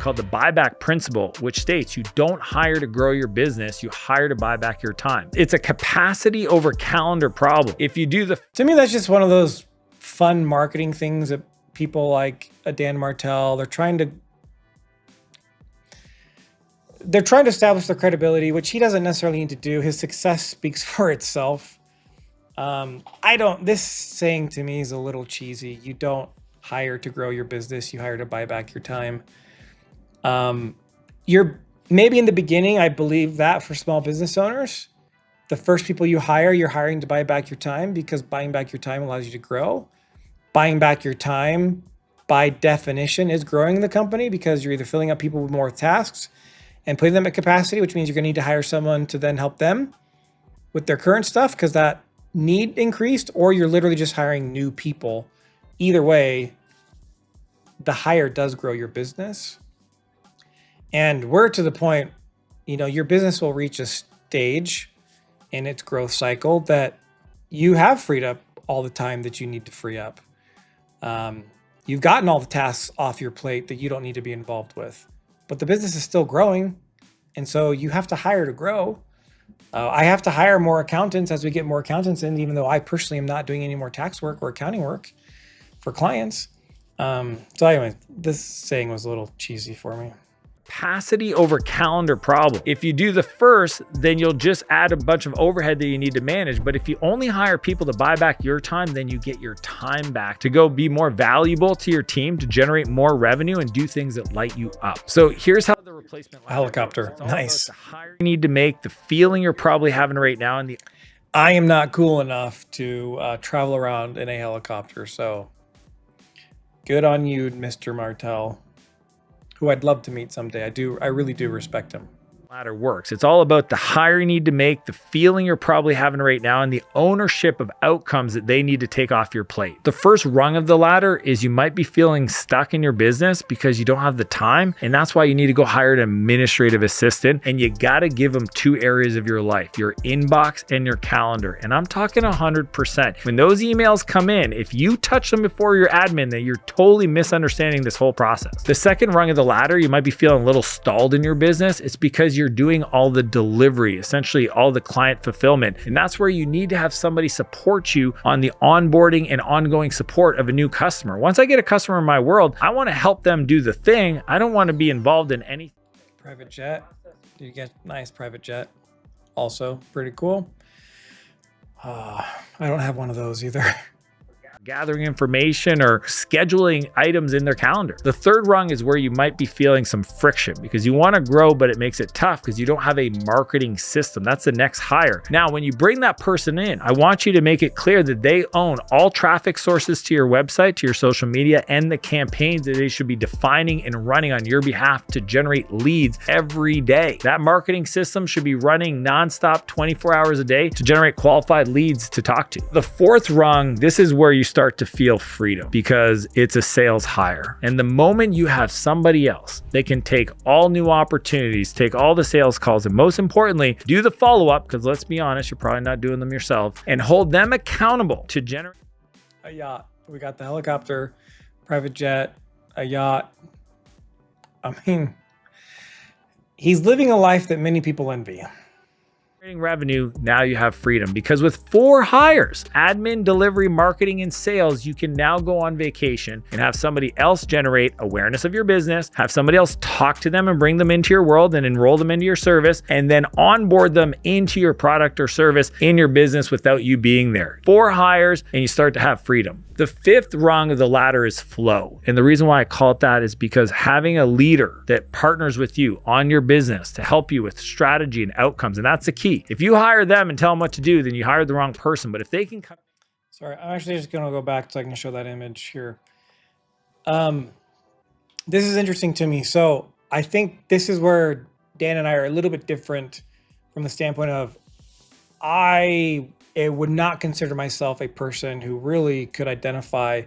called the buyback principle, which states you don't hire to grow your business, you hire to buy back your time. It's a capacity over calendar problem. If you do the... To me, that's just one of those fun marketing things that people like Dan Martell, they're trying to establish their credibility, which he doesn't necessarily need to do. His success speaks for itself. This saying to me is a little cheesy. You don't hire to grow your business, you hire to buy back your time. You're maybe in the beginning, I believe that for small business owners, the first people you hire, you're hiring to buy back your time, because buying back your time allows you to grow. Buying back your time, by definition, is growing the company, because you're either filling up people with more tasks and putting them at capacity, which means you're going to need to hire someone to then help them with their current stuff because that need increased, or you're literally just hiring new people. Either way, the hire does grow your business. And we're to the point, your business will reach a stage in its growth cycle that you have freed up all the time that you need to free up. You've gotten all the tasks off your plate that you don't need to be involved with, but the business is still growing. And so you have to hire to grow. I have to hire more accountants as we get more accountants in, even though I personally am not doing any more tax work or accounting work for clients. So anyway, this saying was a little cheesy for me. Capacity over calendar problem. If you do the first, then you'll just add a bunch of overhead that you need to manage. But if you only hire people to buy back your time, then you get your time back to go be more valuable to your team, to generate more revenue and do things that light you up. So here's how the replacement helicopter. Nice. The hire you need to make, the feeling you're probably having right now, and I am not cool enough to travel around in a helicopter. So good on you, Mr. Martell, who I'd love to meet someday. I really do respect him. Ladder works. It's all about the hire you need to make, the feeling you're probably having right now, and the ownership of outcomes that they need to take off your plate. The first rung of the ladder is you might be feeling stuck in your business because you don't have the time, and that's why you need to go hire an administrative assistant, and you got to give them two areas of your life, your inbox and your calendar. And I'm talking 100%. When those emails come in, if you touch them before your admin, then you're totally misunderstanding this whole process. The second rung of the ladder, you might be feeling a little stalled in your business. It's because you're doing all the delivery, essentially all the client fulfillment. And that's where you need to have somebody support you on the onboarding and ongoing support of a new customer. Once I get a customer in my world, I want to help them do the thing. I don't want to be involved in any private jet. You get nice private jet. Also pretty cool. I don't have one of those either. Gathering information or scheduling items in their calendar. The third rung is where you might be feeling some friction because you want to grow, but it makes it tough because you don't have a marketing system. That's the next hire. Now, when you bring that person in, I want you to make it clear that they own all traffic sources to your website, to your social media, and the campaigns that they should be defining and running on your behalf to generate leads every day. That marketing system should be running nonstop 24 hours a day to generate qualified leads to talk to. The fourth rung, this is where you start to feel freedom because it's a sales hire. And the moment you have somebody else, they can take all new opportunities, take all the sales calls, and most importantly, do the follow-up, because let's be honest, you're probably not doing them yourself, and hold them accountable to generate a yacht. We got the helicopter, private jet, a yacht. I mean, he's living a life that many people envy. Revenue. Now you have freedom because with 4 hires, admin, delivery, marketing, and sales, you can now go on vacation and have somebody else generate awareness of your business, have somebody else talk to them and bring them into your world and enroll them into your service, and then onboard them into your product or service in your business without you being there. 4 hires and you start to have freedom. The fifth rung of the ladder is flow. And the reason why I call it that is because having a leader that partners with you on your business to help you with strategy and outcomes, and that's the key. If you hire them and tell them what to do, then you hired the wrong person. But if they can come... Sorry, I'm actually just going to go back so I can show that image here. This is interesting to me. So I think this is where Dan and I are a little bit different from the standpoint of I would not consider myself a person who really could identify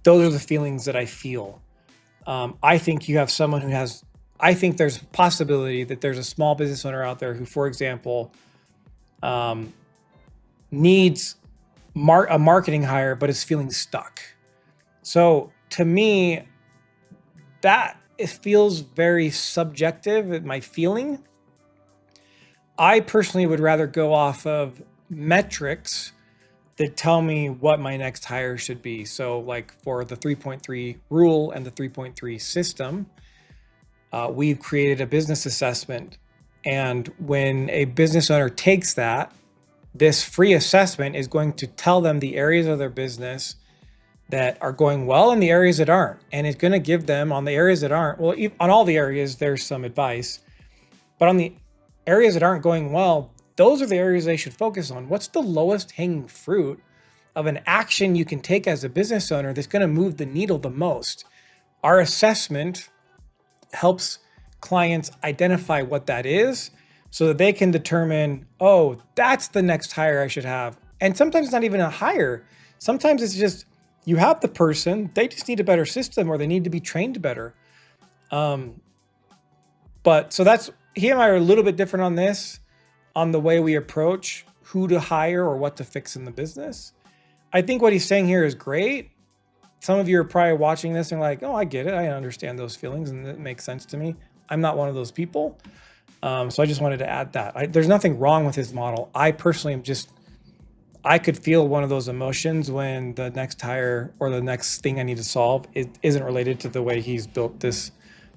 those are the feelings that I feel. I think you have someone who has, I think there's a possibility that there's a small business owner out there who, for example, needs a marketing hire, but is feeling stuck. So to me, that it feels very subjective, my feeling. I personally would rather go off of metrics that tell me what my next hire should be. So like for the 3.3 rule and the 3.3 system, we've created a business assessment. And when a business owner takes that, this free assessment is going to tell them the areas of their business that are going well and the areas that aren't. And it's going to give them on the areas that aren't, well, on all the areas, there's some advice, but on the areas that aren't going well, those are the areas they should focus on. What's the lowest hanging fruit of an action you can take as a business owner that's going to move the needle the most? Our assessment helps clients identify what that is so that they can determine, oh, that's the next hire I should have. And sometimes it's not even a hire. Sometimes it's just, you have the person, they just need a better system or they need to be trained better. But so that's, he and I are a little bit different on this, on the way we approach who to hire or what to fix in the business. I think what he's saying here is great. Some of you are probably watching this and like, oh, I get it. I understand those feelings and it makes sense to me. I'm not one of those people. So I just wanted to add that. There's nothing wrong with his model. I personally am just, I could feel one of those emotions when the next hire or the next thing I need to solve isn't related to the way he's built this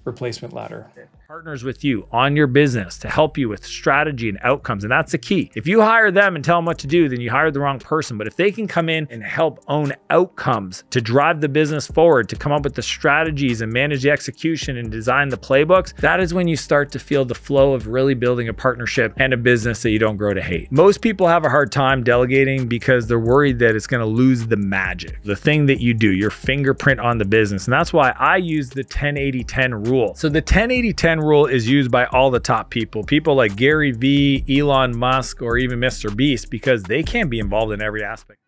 replacement ladder. Partners with you on your business to help you with strategy and outcomes. And that's the key. If you hire them and tell them what to do, then you hired the wrong person. But if they can come in and help own outcomes to drive the business forward, to come up with the strategies and manage the execution and design the playbooks, that is when you start to feel the flow of really building a partnership and a business that you don't grow to hate. Most people have a hard time delegating because they're worried that it's going to lose the magic, the thing that you do, your fingerprint on the business. And that's why I use the 10-80-10 rule. So the 10-80-10 rule is used by all the top people like Gary Vee, Elon Musk, or even Mr. Beast, because they can't be involved in every aspect.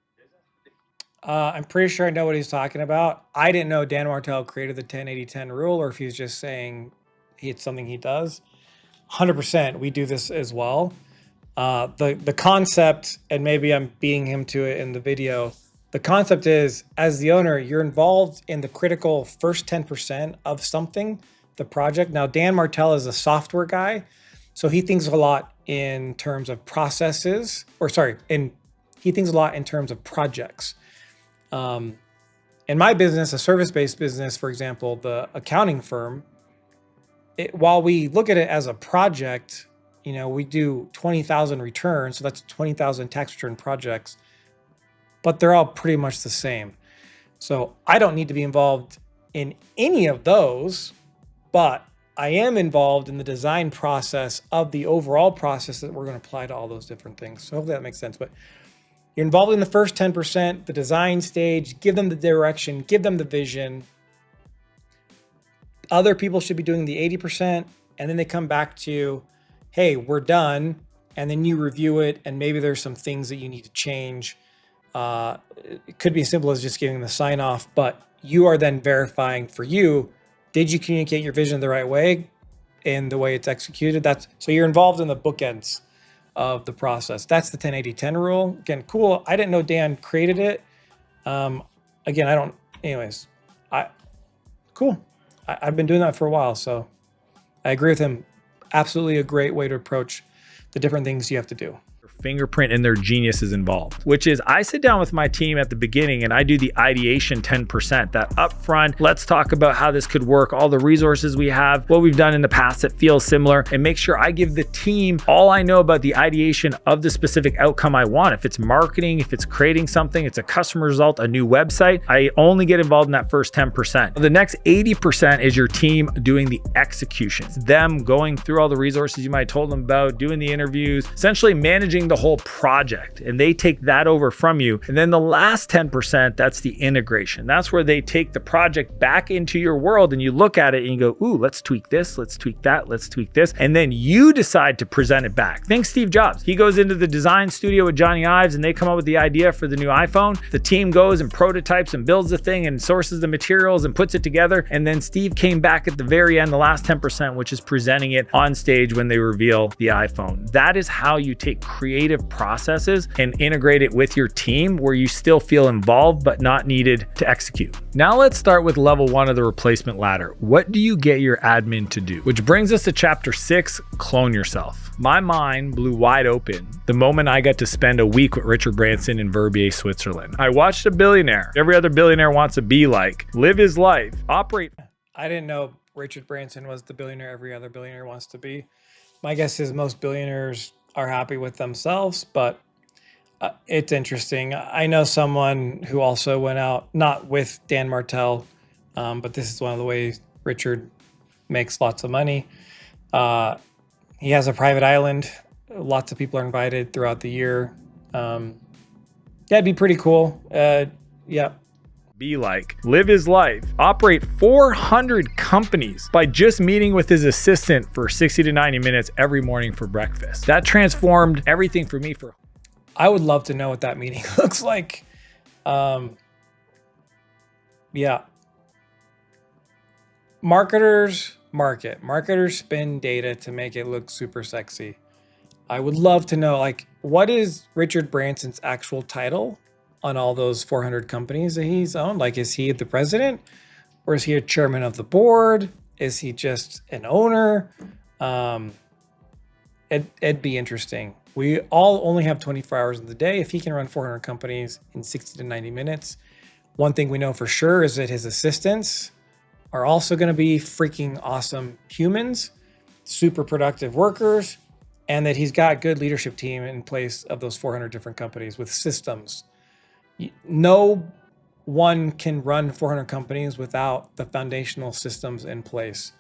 I'm pretty sure I know what he's talking about. I didn't know Dan Martell created the 10-80-10 rule, or if he's just saying it's something he does. 100%, we do this as well. The concept, and maybe I'm beating him to it in the video, the concept is, as the owner, you're involved in the critical first 10% of something, the project. Now, Dan Martell is a software guy, so he thinks a lot in terms of processes, he thinks a lot in terms of projects. In my business, a service-based business, for example, the accounting firm, while we look at it as a project, we do 20,000 returns, so that's 20,000 tax return projects, but they're all pretty much the same. So I don't need to be involved in any of those, but I am involved in the design process of the overall process that we're going to apply to all those different things. So hopefully that makes sense. But you're involved in the first 10%, the design stage, give them the direction, give them the vision. Other people should be doing the 80%, and then they come back to you, hey, we're done. And then you review it, and maybe there's some things that you need to change. It could be as simple as just giving the sign off, but you are then verifying for you, did you communicate your vision the right way in the way it's executed? So you're involved in the bookends of the process. That's the 10-80-10 rule. Again, cool. I didn't know Dan created it. Cool. I've been doing that for a while, so I agree with him. Absolutely a great way to approach the different things you have to do. Fingerprint and their genius is involved, which is I sit down with my team at the beginning and I do the ideation 10%, that upfront, let's talk about how this could work, all the resources we have, what we've done in the past that feels similar, and make sure I give the team all I know about the ideation of the specific outcome I want. If it's marketing, if it's creating something, it's a customer result, a new website, I only get involved in that first 10%. The next 80% is your team doing the execution. It's them going through all the resources you might have told them about, doing the interviews, essentially managing the whole project, and they take that over from you. And then the last 10%, that's the integration. That's where they take the project back into your world and you look at it and you go, ooh, let's tweak this, let's tweak that, let's tweak this. And then you decide to present it back. Think Steve Jobs. He goes into the design studio with Johnny Ives and they come up with the idea for the new iPhone. The team goes and prototypes and builds the thing and sources the materials and puts it together. And then Steve came back at the very end, the last 10%, which is presenting it on stage when they reveal the iPhone. That is how you take creative creative processes and integrate it with your team where you still feel involved but not needed to execute. Now let's start with level 1 of the replacement ladder. What do you get your admin to do? Which brings us to chapter 6, clone yourself. My mind blew wide open the moment I got to spend a week with Richard Branson in Verbier, Switzerland. I watched a billionaire every other billionaire wants to be like, live his life, operate. I didn't know Richard Branson was the billionaire every other billionaire wants to be. My guess is most billionaires are happy with themselves, but it's interesting. I know someone who also went out, not with Dan Martell, but this is one of the ways Richard makes lots of money. He has a private island. Lots of people are invited throughout the year. Yeah, it'd be pretty cool. Yeah. Be like, live his life, operate 400 companies by just meeting with his assistant for 60 to 90 minutes every morning for breakfast. That transformed everything for me. I would love to know what that meeting looks like. Yeah. Marketers spin data to make it look super sexy. I would love to know, like, what is Richard Branson's actual title on all those 400 companies that he's owned? Like, is he the president, or is he a chairman of the board? Is he just an owner? It'd be interesting. We all only have 24 hours in the day. If he can run 400 companies in 60 to 90 minutes, one thing we know for sure is that his assistants are also going to be freaking awesome humans, super productive workers, and that he's got good leadership team in place of those 400 different companies with systems. No one can run 400 companies without the foundational systems in place,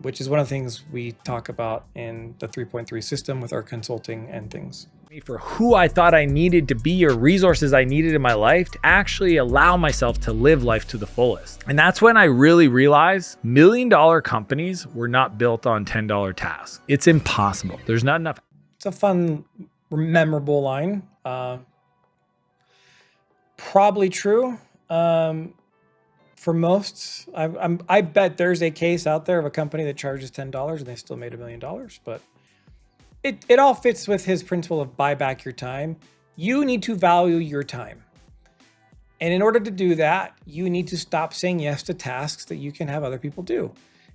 which is one of the things we talk about in the 3.3 system with our consulting and things. For who I thought I needed to be or resources I needed in my life to actually allow myself to live life to the fullest. And that's when I really realized $1 million companies were not built on $10 tasks. It's impossible. There's not enough. It's a fun, memorable line. Probably true. For most, I bet there's a case out there of a company that charges $10 and they still made $1 million, but it all fits with his principle of buy back your time. You need to value your time. And in order to do that, you need to stop saying yes to tasks that you can have other people do.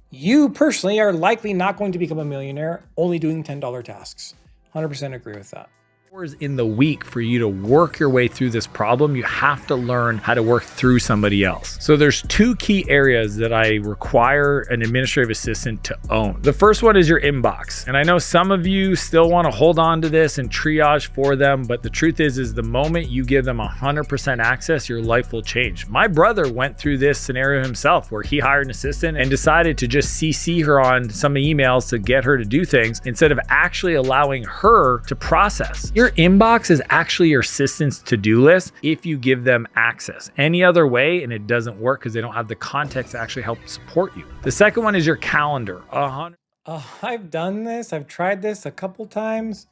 You personally are likely not going to become a millionaire only doing $10 tasks. 100% agree with that. Hours in the week for you to work your way through this problem, you have to learn how to work through somebody else. So there's 2 key areas that I require an administrative assistant to own. The first one is your inbox. And I know some of you still want to hold on to this and triage for them, but the truth is the moment you give them 100% access, your life will change. My brother went through this scenario himself where he hired an assistant and decided to just CC her on some emails to get her to do things instead of actually allowing her to process. Your inbox is actually your assistant's to-do list if you give them access. Any other way, and it doesn't work because they don't have the context to actually help support you. The second one is your calendar. I've done this. I've tried this a couple times.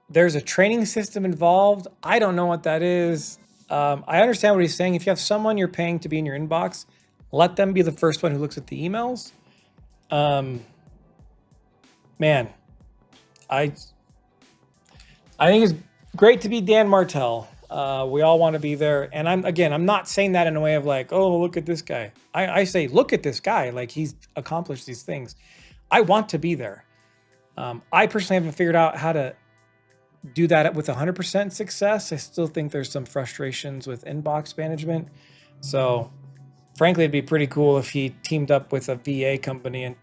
There's a training system involved. I don't know what that is. I understand what he's saying. If you have someone you're paying to be in your inbox, let them be the first one who looks at the emails. Man, I think it's great to be Dan Martell. We all want to be there. And I'm not saying that in a way of like, oh, look at this guy. I say, look at this guy. Like, he's accomplished these things. I want to be there. I personally haven't figured out how to do that with 100% success. I still think there's some frustrations with inbox management. So frankly, it'd be pretty cool if he teamed up with a VA company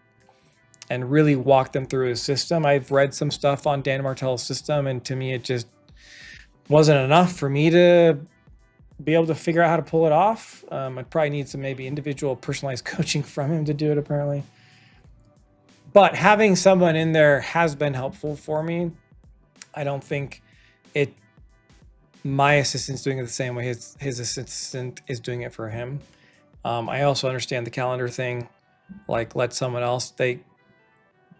and really walk them through his system. I've read some stuff on Dan Martell's system, and to me, it just wasn't enough for me to be able to figure out how to pull it off. I'd probably need some maybe individual personalized coaching from him to do it, apparently. But having someone in there has been helpful for me. I don't think my assistant's doing it the same way his assistant is doing it for him. I also understand the calendar thing, like let someone else,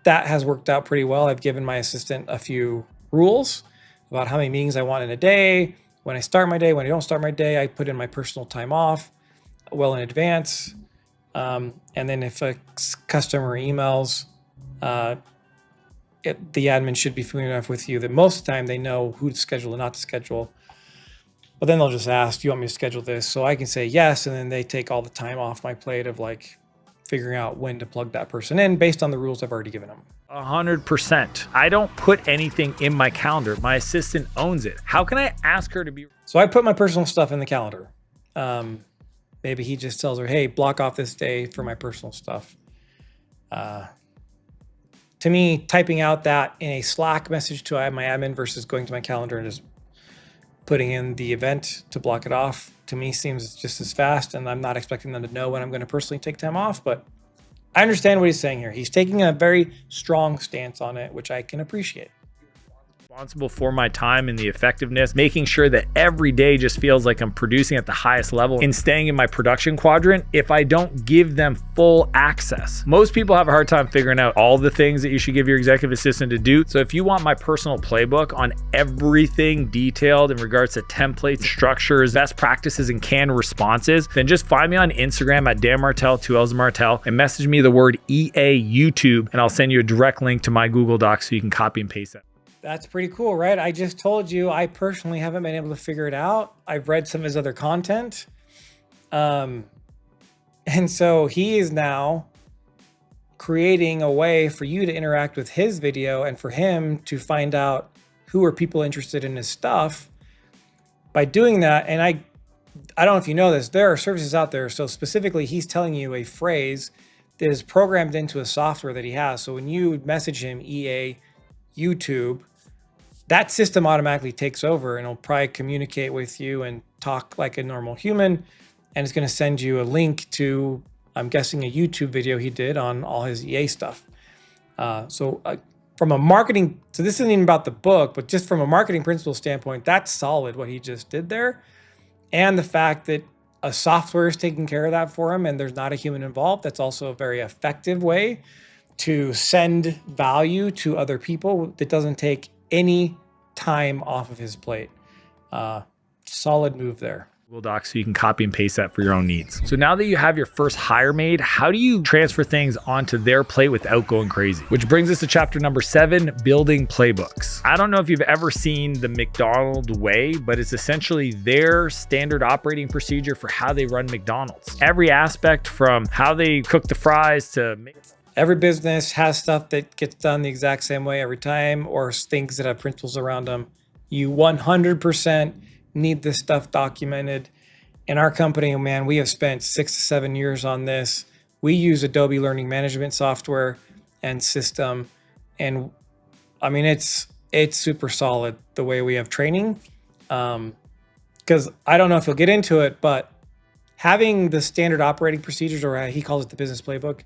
that has worked out pretty well. I've given my assistant a few rules about how many meetings I want in a day, when I start my day, when I don't start my day. I put in my personal time off well in advance. And then if a customer emails, the admin should be familiar enough with you that most of the time they know who to schedule and not to schedule. But then they'll just ask, do you want me to schedule this? So I can say yes. And then they take all the time off my plate of like figuring out when to plug that person in based on the rules I've already given them. 100%. I don't put anything in my calendar. My assistant owns it. How can I ask her to be? So I put my personal stuff in the calendar. Maybe he just tells her, hey, block off this day for my personal stuff. To me, typing out that in a Slack message to my admin versus going to my calendar and just putting in the event to block it off, to me seems just as fast. And I'm not expecting them to know when I'm going to personally take time off, but I understand what he's saying here. He's taking a very strong stance on it, which I can appreciate. Responsible for my time and the effectiveness, making sure that every day just feels like I'm producing at the highest level and staying in my production quadrant if I don't give them full access. Most people have a hard time figuring out all the things that you should give your executive assistant to do. So if you want my personal playbook on everything detailed in regards to templates, structures, best practices, and canned responses, then just find me on Instagram at Dan Martell, 2 L's Martell, and message me the word EA YouTube, and I'll send you a direct link to my Google Docs so you can copy and paste it. That's pretty cool, right? I just told you I personally haven't been able to figure it out. I've read some of his other content. And so he is now creating a way for you to interact with his video and for him to find out who are people interested in his stuff by doing that. And I don't know if you know this, there are services out there. So specifically, he's telling you a phrase that is programmed into a software that he has. So when you message him, EA YouTube, that system automatically takes over and it'll probably communicate with you and talk like a normal human. And it's going to send you a link to, I'm guessing, a YouTube video he did on all his EA stuff. From a marketing, so this isn't even about the book, but just from a marketing principle standpoint, that's solid what he just did there. And the fact that a software is taking care of that for him and there's not a human involved, that's also a very effective way to send value to other people that doesn't take any time off of his plate. Solid move there. Google Docs so you can copy and paste that for your own needs. So now that you have your first hire made, how do you transfer things onto their plate without going crazy? Which brings us to chapter number 7, building playbooks. I don't know if you've ever seen the McDonald's way, but it's essentially their standard operating procedure for how they run McDonald's. Every aspect from how they cook the fries to every business has stuff that gets done the exact same way every time, or things that have principles around them. You 100% need this stuff documented. In our company, man, we have spent 6 to 7 years on this. We use Adobe Learning Management software and system. And I mean, it's super solid the way we have training. Because I don't know if you'll get into it, but having the standard operating procedures, or he calls it the business playbook,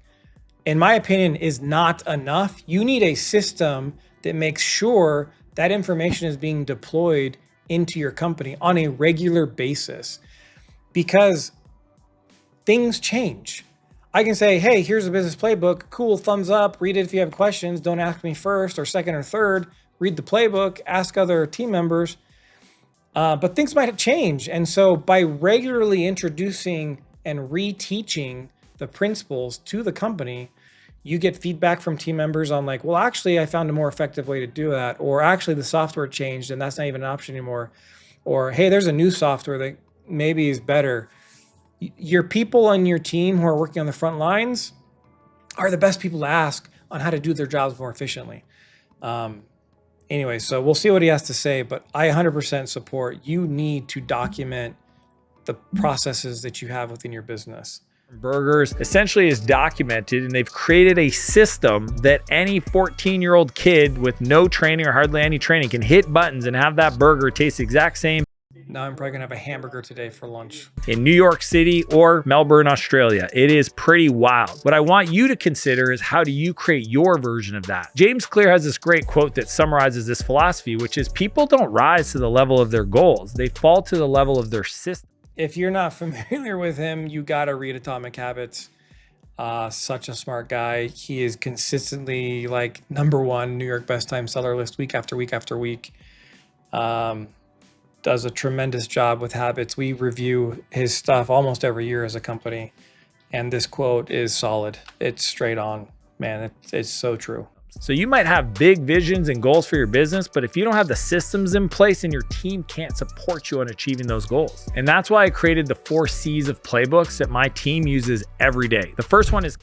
in my opinion, is not enough. You need a system that makes sure that information is being deployed into your company on a regular basis, because things change. I can say, hey, here's a business playbook. Cool, thumbs up. Read it if you have questions. Don't ask me first or second or third. Read the playbook. Ask other team members. But things might change. And so by regularly introducing and reteaching the principles to the company, you get feedback from team members on like, well, actually, I found a more effective way to do that. Or actually the software changed and that's not even an option anymore. Or, hey, there's a new software that maybe is better. Your people on your team who are working on the front lines are the best people to ask on how to do their jobs more efficiently. Anyway, so we'll see what he has to say, but I 100% support. You need to document the processes that you have within your business. Burgers essentially is documented, and they've created a system that any 14-year-old kid with no training or hardly any training can hit buttons and have that burger taste the exact same. Now I'm probably gonna have a hamburger today for lunch. In New York City or Melbourne, Australia. It is pretty wild. What I want you to consider is, how do you create your version of that? James Clear has this great quote that summarizes this philosophy, which is, people don't rise to the level of their goals. They fall to the level of their system. If you're not familiar with him, you gotta read Atomic Habits. Such a smart guy. He is consistently like #1 New York best time seller list week after week after week. Does a tremendous job with habits. We review his stuff almost every year as a company. And this quote is solid. It's straight on, man. It's so true. So you might have big visions and goals for your business, but if you don't have the systems in place, and your team can't support you on achieving those goals. And that's why I created the 4 C's of playbooks that my team uses every day. The first one is